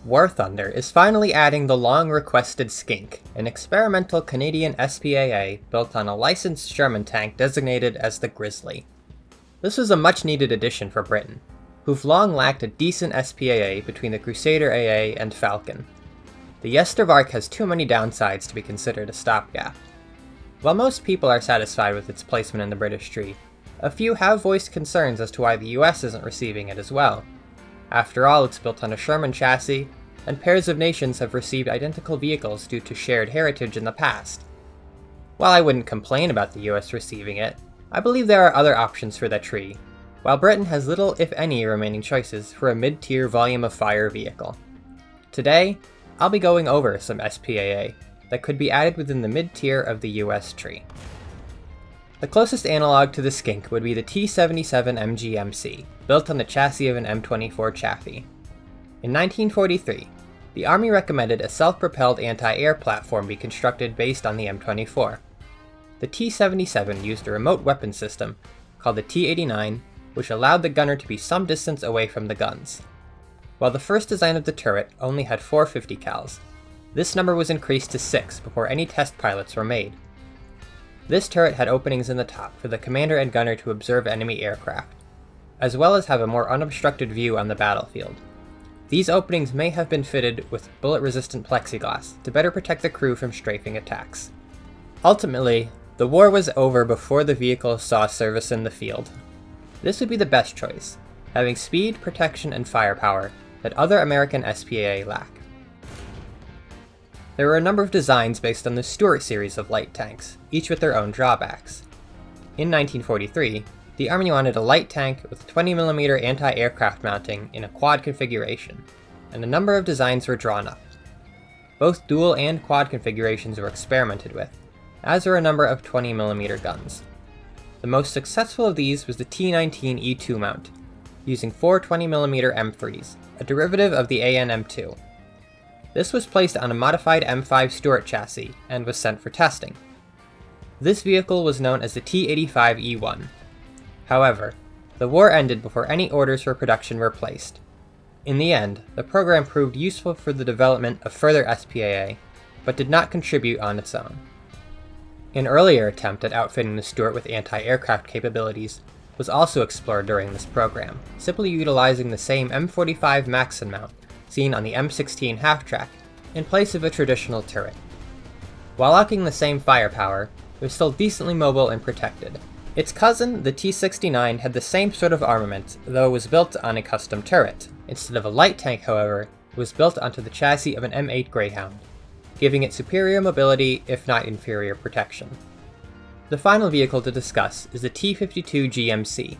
War Thunder is finally adding the long-requested Skink, an experimental Canadian SPAA built on a licensed Sherman tank designated as the Grizzly. This was a much-needed addition for Britain, who've long lacked a decent SPAA between the Crusader AA and Falcon. The Yestervark has too many downsides to be considered a stopgap. While most people are satisfied with its placement in the British tree, a few have voiced concerns as to why the US isn't receiving it as well. After all, it's built on a Sherman chassis, and pairs of nations have received identical vehicles due to shared heritage in the past. While I wouldn't complain about the US receiving it, I believe there are other options for that tree, while Britain has little if any remaining choices for a mid-tier volume of fire vehicle. Today, I'll be going over some SPAA that could be added within the mid-tier of the US tree. The closest analog to the Skink would be the T-77 MGMC, built on the chassis of an M24 Chaffee. In 1943, the Army recommended a self-propelled anti-air platform be constructed based on the M24. The T-77 used a remote weapon system called the T-89, which allowed the gunner to be some distance away from the guns. While the first design of the turret only had 4 50 cals, this number was increased to 6 before any test pilots were made. This turret had openings in the top for the commander and gunner to observe enemy aircraft, as well as have a more unobstructed view on the battlefield. These openings may have been fitted with bullet-resistant plexiglass to better protect the crew from strafing attacks. Ultimately, the war was over before the vehicle saw service in the field. This would be the best choice, having speed, protection, and firepower that other American SPAA lack. There were a number of designs based on the Stuart series of light tanks, each with their own drawbacks. In 1943, the Army wanted a light tank with 20mm anti-aircraft mounting in a quad configuration, and a number of designs were drawn up. Both dual and quad configurations were experimented with, as were a number of 20mm guns. The most successful of these was the T-19 E2 mount, using 4 20mm M3s, a derivative of the AN-M2. This was placed on a modified M5 Stuart chassis and was sent for testing. This vehicle was known as the T-85E1. However, the war ended before any orders for production were placed. In the end, the program proved useful for the development of further SPAA, but did not contribute on its own. An earlier attempt at outfitting the Stuart with anti-aircraft capabilities was also explored during this program, simply utilizing the same M45 Maxim mount seen on the M16 half-track in place of a traditional turret. While lacking the same firepower, it was still decently mobile and protected. Its cousin, the T-69, had the same sort of armament, though it was built on a custom turret. Instead of a light tank, however, it was built onto the chassis of an M8 Greyhound, giving it superior mobility, if not inferior protection. The final vehicle to discuss is the T-52 GMC.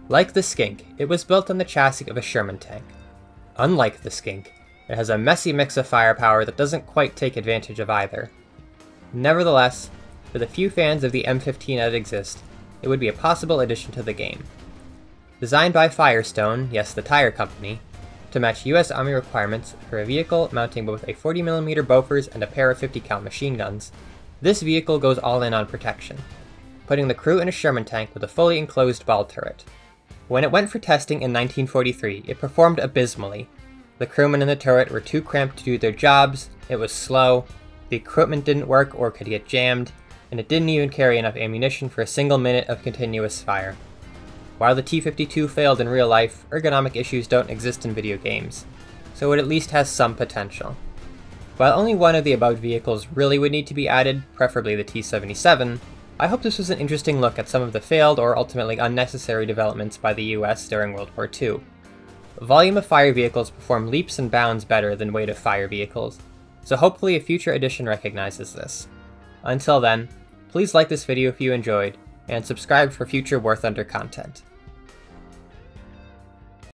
Like the Skink, it was built on the chassis of a Sherman tank. Unlike the Skink, it has a messy mix of firepower that doesn't quite take advantage of either. Nevertheless, for the few fans of the M15 that exist, it would be a possible addition to the game. Designed by Firestone, yes, the tire company, to match US Army requirements for a vehicle mounting both a 40mm Bofors and a pair of 50 cal machine guns, this vehicle goes all in on protection, putting the crew in a Sherman tank with a fully enclosed ball turret. When it went for testing in 1943, it performed abysmally. The crewmen in the turret were too cramped to do their jobs, it was slow, the equipment didn't work or could get jammed, and it didn't even carry enough ammunition for a single minute of continuous fire. While the T-52 failed in real life, ergonomic issues don't exist in video games, so it at least has some potential. While only one of the above vehicles really would need to be added, preferably the T-77, I hope this was an interesting look at some of the failed or ultimately unnecessary developments by the US during World War II. Volume of fire vehicles perform leaps and bounds better than weight of fire vehicles, so hopefully a future edition recognizes this. Until then, please like this video if you enjoyed, and subscribe for future War Thunder content.